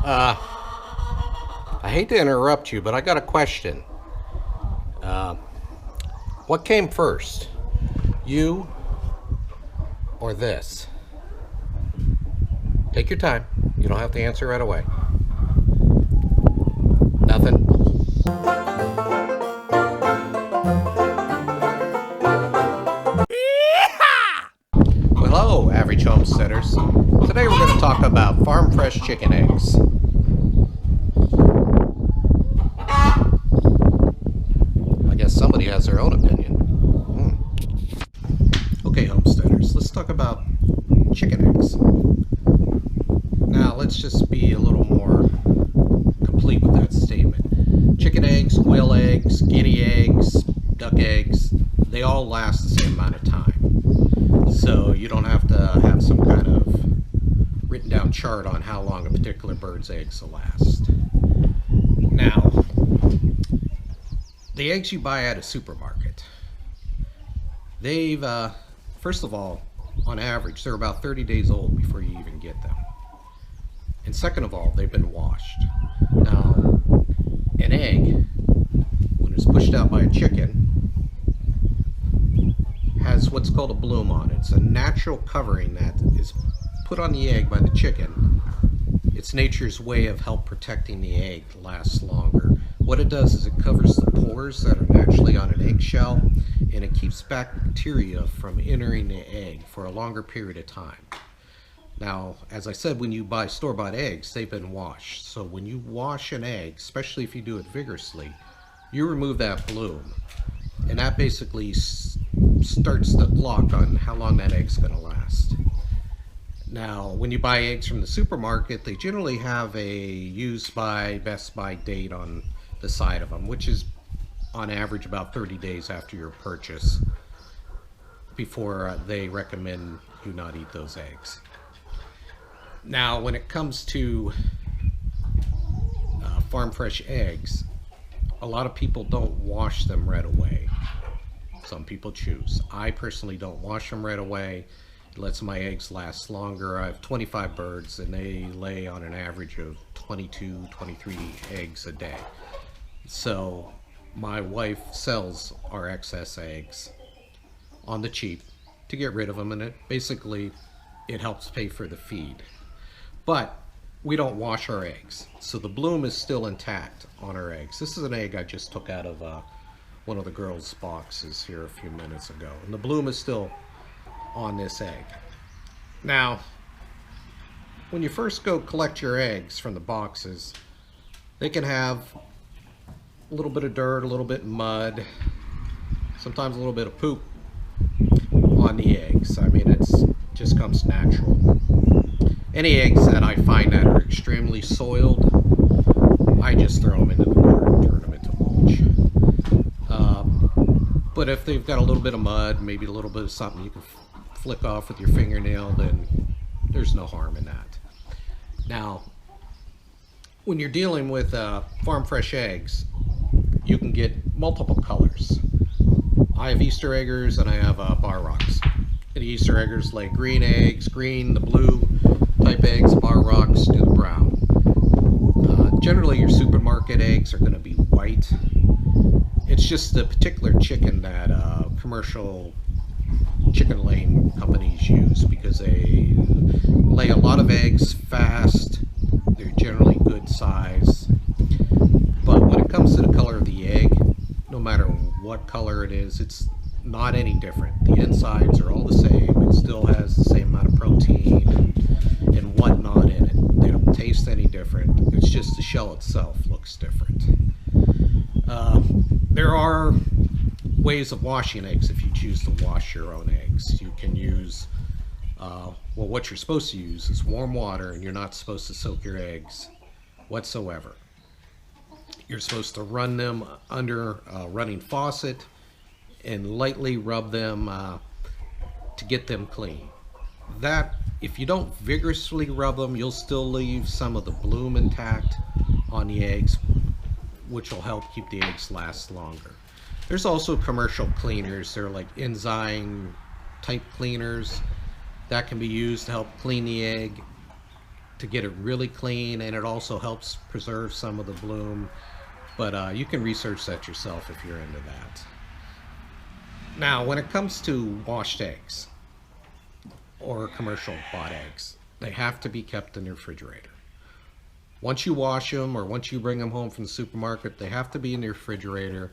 I hate to interrupt you, but I got a question. What came first? You or this? Take your time. You don't have to answer right away. Nothing? Well, hello, average homesteaders. Today we're going to talk about farm fresh chicken eggs. I guess somebody has their own opinion. Okay, homesteaders, let's talk about chicken eggs. Now, let's just be a little more complete with that statement. Chicken eggs, quail eggs, guinea eggs, duck eggs, they all last the same amount of time. So you don't have to have some kind of written down chart on how long a particular bird's eggs will last. Now, the eggs you buy at a supermarket, they've, first of all, on average, they're about 30 days old before you even get them. And second of all, they've been washed. Now, an egg, when it's pushed out by a chicken, has what's called a bloom on it. It's a natural covering that is put on the egg by the chicken. It's nature's way of help protecting the egg to last longer. What it does is it covers the pores that are naturally on an eggshell, and it keeps bacteria from entering the egg for a longer period of time. Now, as I said, when you buy store-bought eggs, they've been washed. So when you wash an egg, especially if you do it vigorously, you remove that bloom. And that basically starts the clock on how long that egg's going to last. Now, when you buy eggs from the supermarket, they generally have a used by, best by date on the side of them, which is on average about 30 days after your purchase before they recommend you not eat those eggs. Now, when it comes to farm fresh eggs, a lot of people don't wash them right away. Some people choose. I personally don't wash them right away. It lets my eggs last longer. I have 25 birds and they lay on an average of 22, 23 eggs a day. So my wife sells our excess eggs on the cheap to get rid of them, and it helps pay for the feed. But we don't wash our eggs, so the bloom is still intact on our eggs. This is an egg I just took out of one of the girls' boxes here a few minutes ago, and the bloom is still on this egg. Now, when you first go collect your eggs from the boxes, they can have a little bit of dirt, a little bit of mud, sometimes a little bit of poop on the eggs. I mean, it just comes natural. Any eggs that I find that are extremely soiled, I just throw them into the dirt and turn them into mulch. But if they've got a little bit of mud, maybe a little bit of something you can flick off with your fingernail, then there's no harm in that. Now, when you're dealing with farm fresh eggs, you can get multiple colors. I have Easter eggers and I have bar rocks. The Easter eggers lay green eggs, green, the blue type eggs, bar rocks do the brown. Generally your supermarket eggs are going to be white. It's just the particular chicken that commercial chicken laying companies use, because they lay a lot of eggs fast. They're generally good size. But when it comes to the color of the egg, no matter what color it is, it's not any different. The insides are all the same. It still has the same amount of protein and whatnot in it. They don't taste any different. It's just the shell itself looks different. There are ways of washing eggs if you choose to wash your own eggs. You can use, what you're supposed to use is warm water, and you're not supposed to soak your eggs whatsoever. You're supposed to run them under a running faucet and lightly rub them to get them clean. That, if you don't vigorously rub them, you'll still leave some of the bloom intact on the eggs, which will help keep the eggs last longer. There's also commercial cleaners. They're like enzyme type cleaners that can be used to help clean the egg. to get it really clean, and it also helps preserve some of the bloom. But you can research that yourself if you're into that. Now, when it comes to washed eggs or commercial bought eggs, they have to be kept in the refrigerator. Once you wash them or once you bring them home from the supermarket, they have to be in the refrigerator.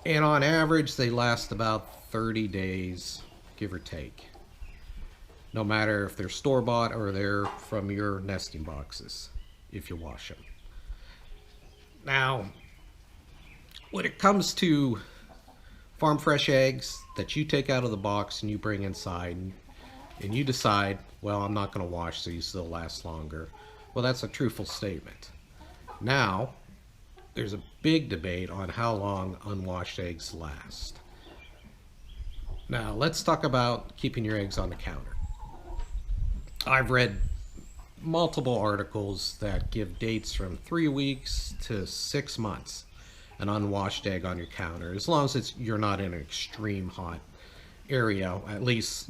And on average, they last about 30 days, give or take. No matter if they're store-bought or they're from your nesting boxes, if you wash them. Now, when it comes to farm fresh eggs that you take out of the box and you bring inside and you decide, well, I'm not going to wash these, they'll last longer. Well, that's a truthful statement. Now, there's a big debate on how long unwashed eggs last. Now, let's talk about keeping your eggs on the counter. I've read multiple articles that give dates from 3 weeks to 6 months an unwashed egg on your counter, as long as you're not in an extreme hot area, at least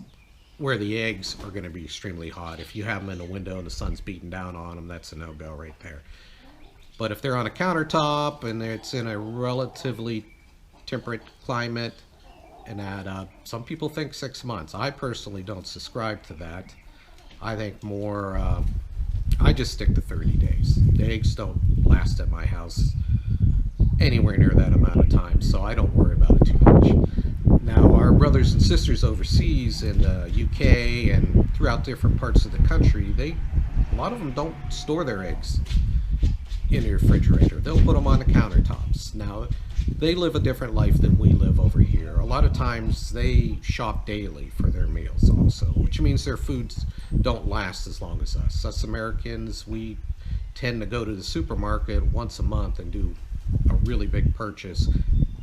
where the eggs are going to be extremely hot. If you have them in a window and the sun's beating down on them, that's a no-go right there. But if they're on a countertop and it's in a relatively temperate climate, and that some people think 6 months. I personally don't subscribe to that. I think more, I just stick to 30 days. The eggs don't last at my house anywhere near that amount of time, so I don't worry about it too much. Now, our brothers and sisters overseas in the UK and throughout different parts of the country, a lot of them don't store their eggs in the refrigerator. They'll put them on the countertops. Now, they live a different life than we live over here. A lot of times they shop daily for their meals also, which means their foods don't last as long as us. Us Americans, we tend to go to the supermarket once a month and do a really big purchase,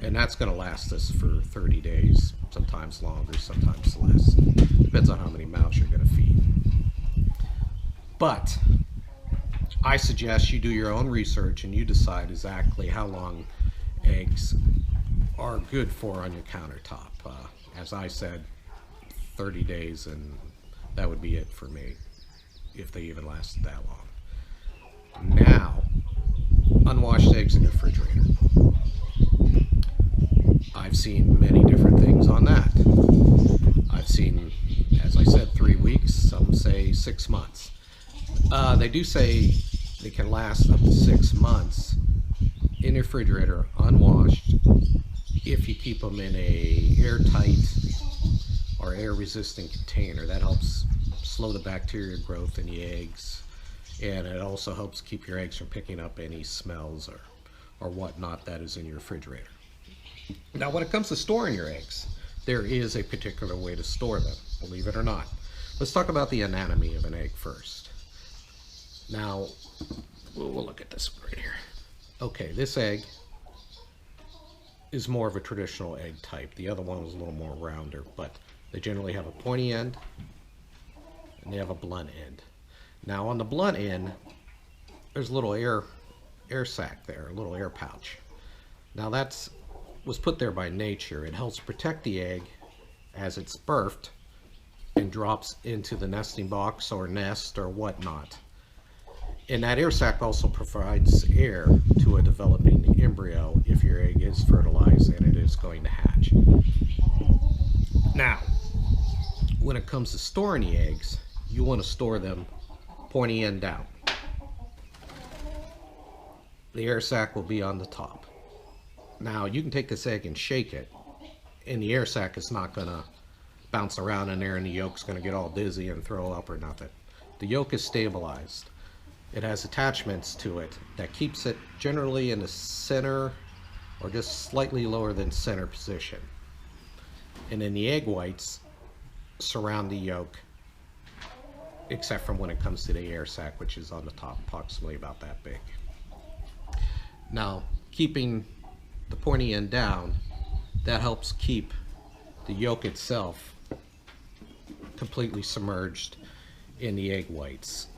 and that's going to last us for 30 days, sometimes longer, sometimes less. Depends on how many mouths you're going to feed. But I suggest you do your own research and you decide exactly how long eggs are good for on your countertop. As I said, 30 days, and that would be it for me, if they even lasted that long. Now, unwashed eggs in the refrigerator. I've seen many different things on that. I've seen, as I said, 3 weeks, some say 6 months. They do say they can last up to 6 months in the refrigerator unwashed if you keep them in a airtight or air resistant container. That helps slow the bacteria growth in the eggs, and it also helps keep your eggs from picking up any smells or whatnot that is in your refrigerator. Now, when it comes to storing your eggs, there is a particular way to store them, believe it or not. Let's talk about the anatomy of an egg first. Now, we'll look at this one right here. Okay, this egg is more of a traditional egg type. The other one was a little more rounder, but they generally have a pointy end and they have a blunt end. Now, on the blunt end, there's a little air sac there, a little air pouch. Now, was put there by nature. It helps protect the egg as it's birthed and drops into the nesting box or nest or whatnot. And that air sac also provides air to a developing embryo if your egg is fertilized and it is going to hatch. Now, when it comes to storing the eggs, you want to store them pointy end down. The air sac will be on the top. Now, you can take this egg and shake it, and the air sac is not going to bounce around in there and the yolk's going to get all dizzy and throw up or nothing. The yolk is stabilized. It has attachments to it that keeps it generally in the center or just slightly lower than center position. And then the egg whites surround the yolk, except for when it comes to the air sac, which is on the top, approximately about that big. Now, keeping the pointy end down, that helps keep the yolk itself completely submerged in the egg whites.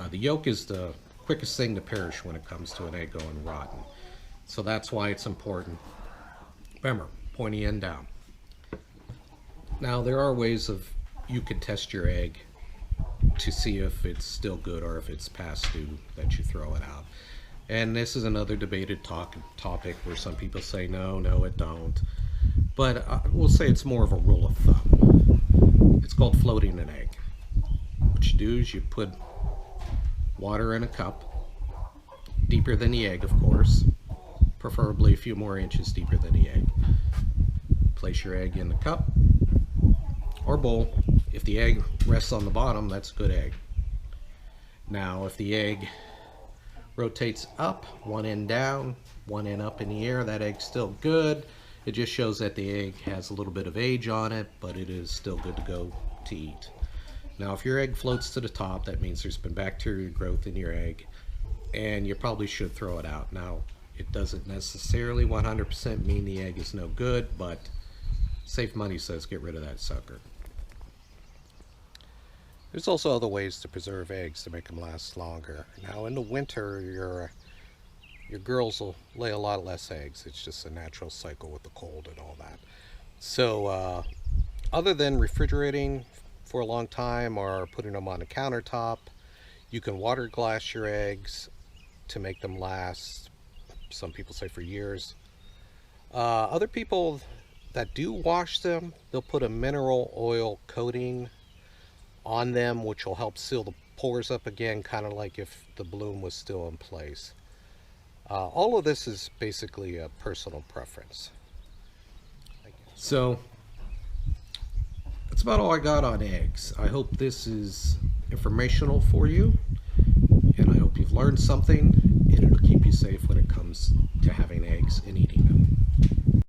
The yolk is the quickest thing to perish when it comes to an egg going rotten. So that's why it's important. Remember, pointy end down. Now, there are ways you can test your egg to see if it's still good or if it's past due that you throw it out. And this is another debated topic where some people say no, no, it don't. But we'll say it's more of a rule of thumb. It's called floating an egg. What you do is you put water in a cup, deeper than the egg, of course, preferably a few more inches deeper than the egg. Place your egg in the cup or bowl. If the egg rests on the bottom, that's a good egg. Now, if the egg rotates up, one end down, one end up in the air, that egg's still good. It just shows that the egg has a little bit of age on it, but it is still good to go to eat. Now, if your egg floats to the top, that means there's been bacterial growth in your egg, and you probably should throw it out. Now, it doesn't necessarily 100% mean the egg is no good, but safe money says get rid of that sucker. There's also other ways to preserve eggs to make them last longer. Now, in the winter, your girls will lay a lot less eggs. It's just a natural cycle with the cold and all that. So, other than refrigerating for a long time or putting them on a countertop, you can water glass your eggs to make them last, some people say for years. Other people that do wash them, they'll put a mineral oil coating on them, which will help seal the pores up again, kind of like if the bloom was still in place. All of this is basically a personal preference. So that's about all I got on eggs. I hope this is informational for you, and I hope you've learned something, and it'll keep you safe when it comes to having eggs and eating them.